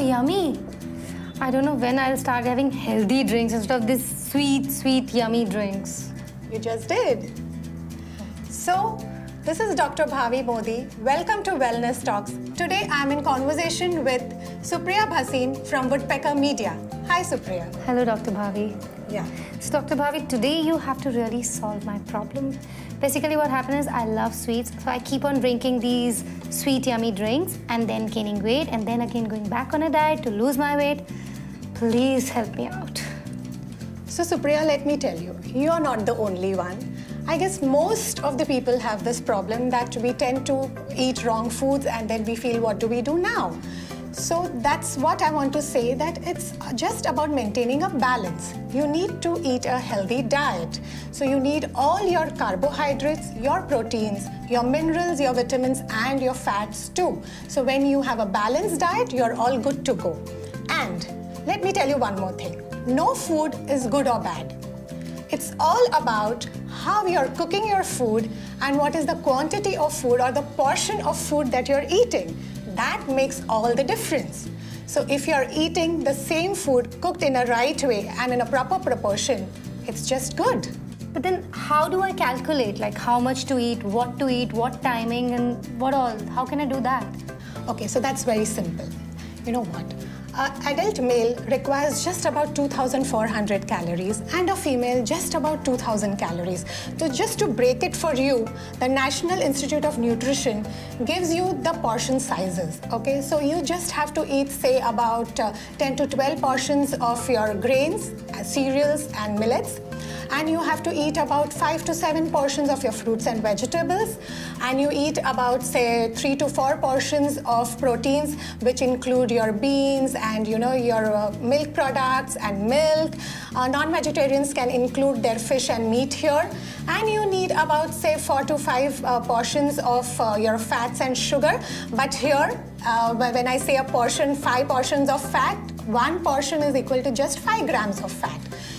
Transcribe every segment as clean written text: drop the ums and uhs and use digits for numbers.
yummy. I don't know when I'll start having healthy drinks instead of these sweet, yummy drinks. You just did. So, this is Dr. Bhavi Modi. Welcome to Wellness Talks. Today I'm in conversation with Supriya Bhasin from Woodpecker Media. Hi, Supriya. Hello, Dr. Bhavi. Yeah. So, Dr. Bhavi, today you have to really solve my problem. Basically, what happened is I love sweets, so I keep on drinking these sweet, yummy drinks and then gaining weight and then again going back on a diet to lose my weight. Please help me out. So, Supriya, let me tell you, you're not the only one. I guess most of the people have this problem that we tend to eat wrong foods and then we feel, what do we do now? So that's what I want to say, that it's just about maintaining a balance. You need to eat a healthy diet. So you need all your carbohydrates, your proteins, your minerals, your vitamins, and your fats too. So when you have a balanced diet, you're all good to go. And let me tell you one more thing. No food is good or bad. It's all about how you're cooking your food and what is the quantity of food or the portion of food that you're eating. That makes all the difference. So if you're eating the same food cooked in a right way and in a proper proportion, it's just good. But then how do I calculate like how much to eat, what timing and what all? How can I do that? Okay, so that's very simple. You know what? An adult male requires just about 2,400 calories and a female just about 2,000 calories. So just to break it for you, the National Institute of Nutrition gives you the portion sizes, okay? So you just have to eat, say, about 10 to 12 portions of your grains, cereals and millets. And you have to eat about 5 to 7 portions of your fruits and vegetables, and you eat about, say, 3 to 4 portions of proteins, which include your beans and your milk products and milk. Non-vegetarians can include their fish and meat here, and you need about, say, 4 to 5 portions of your fats and sugar. But here, when I say a portion, 5 portions of fat, 1 portion is equal to just 5 grams of fat.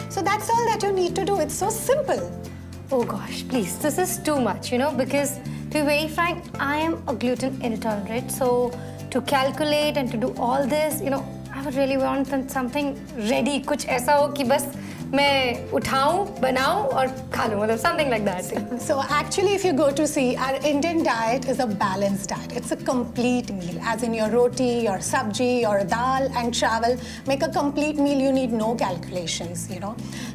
So that's all that you need to do. It's so simple. Oh gosh, please, this is too much, because to be very frank, I am a gluten intolerant. So to calculate and to do all this, I would really want something ready, कुछ ऐसा हो कि बस मैं उठाऊं, बनाऊं और खा लूं, मतलब something like that. So actually, if you go to see, our Indian diet is a balanced diet. It's a complete meal, as in your roti, your sabji, your dal, and chawal. Make a complete meal, you need no calculations,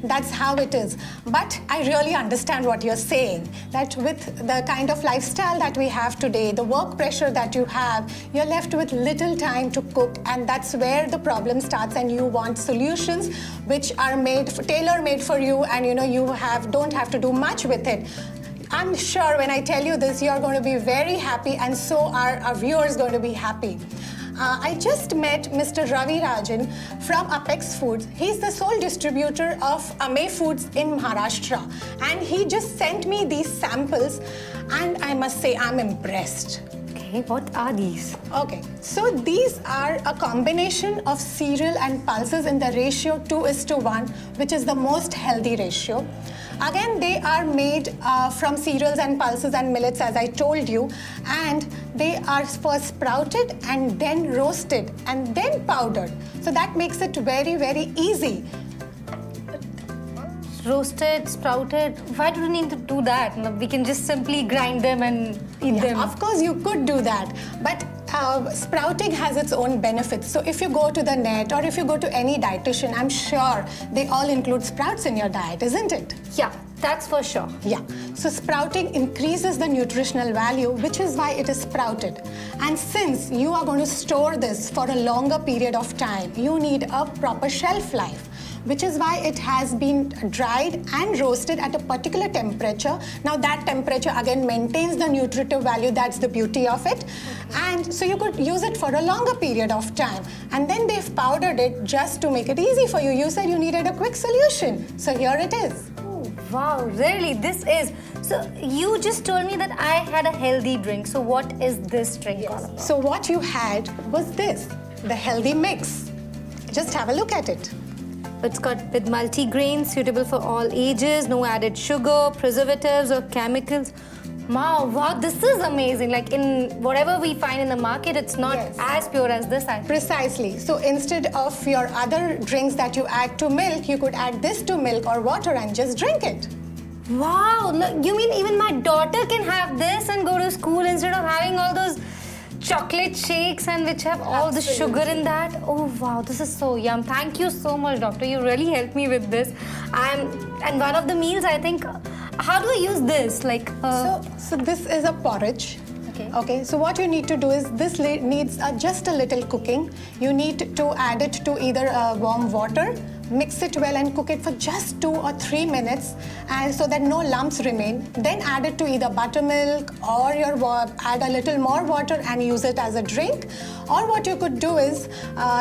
That's how it is. But I really understand what you're saying, that with the kind of lifestyle that we have today, the work pressure that you have, you're left with little time to cook, and that's where the problem starts, and you want solutions which are tailor-made for you, and you don't have to do much with it. I'm sure when I tell you this, you're going to be very happy, and so are our viewers going to be happy. I just met Mr. Ravi Rajan from Apex Foods. He's the sole distributor of Ame Foods in Maharashtra, and he just sent me these samples, and I must say I'm impressed. Okay, what are these? Okay, so these are a combination of cereal and pulses in the ratio 2:1, which is the most healthy ratio. Again, they are made from cereals and pulses and millets, as I told you, and they are first sprouted and then roasted and then powdered. So that makes it very, very easy. Roasted, sprouted, why do we need to do that? We can just simply grind them and eat them. Of course, you could do that, but sprouting has its own benefits. So if you go to the net or if you go to any dietitian, I'm sure they all include sprouts in your diet, isn't it? Yeah, that's for sure. Yeah, so sprouting increases the nutritional value, which is why it is sprouted. And since you are going to store this for a longer period of time, you need a proper shelf life, which is why it has been dried and roasted at a particular temperature. Now that temperature again maintains the nutritive value, that's the beauty of it. And so you could use it for a longer period of time. And then they've powdered it just to make it easy for you. You said you needed a quick solution. So here it is. Oh, wow, really, this is. So you just told me that I had a healthy drink. So what is this drink all about? So what you had was this, the healthy mix. Just have a look at it. It's got with multi-grains, suitable for all ages, no added sugar, preservatives or chemicals. Wow, this is amazing. Like in whatever we find in the market, it's not Yes. as pure as this. I think. Precisely. So instead of your other drinks that you add to milk, you could add this to milk or water and just drink it. Wow, look, you mean even my daughter can have this and go to school instead of having all those chocolate shakes and which have all the sugar in that? Oh wow, this is so yum. Thank you so much, doctor. You really helped me with this. And one of the meals, I think, how do I use this? Like, So this is a porridge. Okay. Okay. So what you need to do is this needs just a little cooking. You need to add it to either warm water, mix it well and cook it for just 2 or 3 minutes, and so that no lumps remain. Then add it to either buttermilk or add a little more water and use it as a drink. Or what you could do is,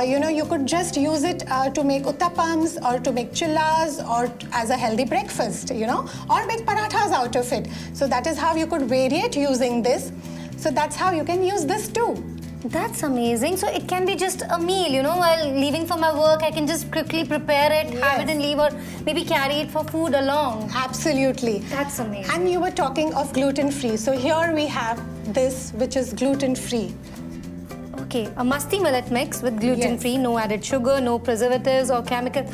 you could just use it to make uttapams or to make chillas or as a healthy breakfast, or make parathas out of it. So that is how you could variate using this. So that's how you can use this too. that's amazing. So it can be just a meal, while leaving for my work, I can just quickly prepare it, have it and leave, or maybe carry it for food along. Absolutely. That's amazing. And you were talking of gluten-free. So here we have this, which is gluten-free. Okay, a musty millet mix with gluten-free, no added sugar, no preservatives or chemicals.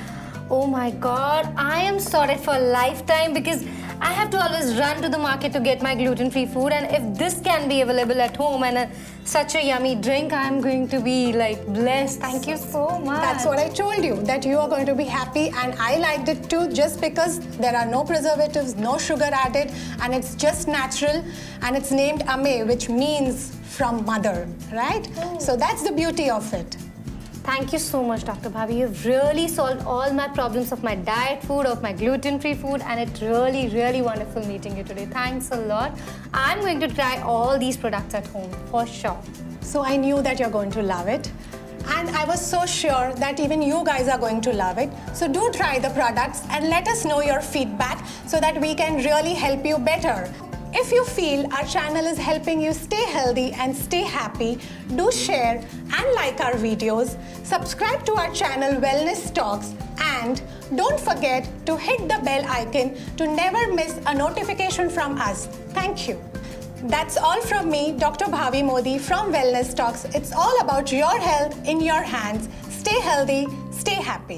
Oh my God, I am sorted for a lifetime because I have to always run to the market to get my gluten-free food, and if this can be available at home and such a yummy drink, I'm going to be like blessed. Thank you so much. That's what I told you, that you are going to be happy, and I liked it too just because there are no preservatives, no sugar added, and it's just natural, and it's named Ame, which means from mother, right? So that's the beauty of it. Thank you so much, Dr. Bhavi. You've really solved all my problems of my diet food, of my gluten-free food, and it's really, really wonderful meeting you today. Thanks a lot. I'm going to try all these products at home, for sure. So I knew that you're going to love it. And I was so sure that even you guys are going to love it. So do try the products and let us know your feedback so that we can really help you better. If you feel our channel is helping you stay healthy and stay happy, do share and like our videos, subscribe to our channel Wellness Talks, and don't forget to hit the bell icon to never miss a notification from us. Thank you. That's all from me, Dr. Bhavi Modi from Wellness Talks. It's all about your health in your hands. Stay healthy, stay happy.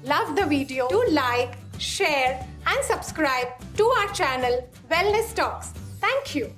Love the video, do like, share and subscribe to our channel Wellness Talks. Thank you.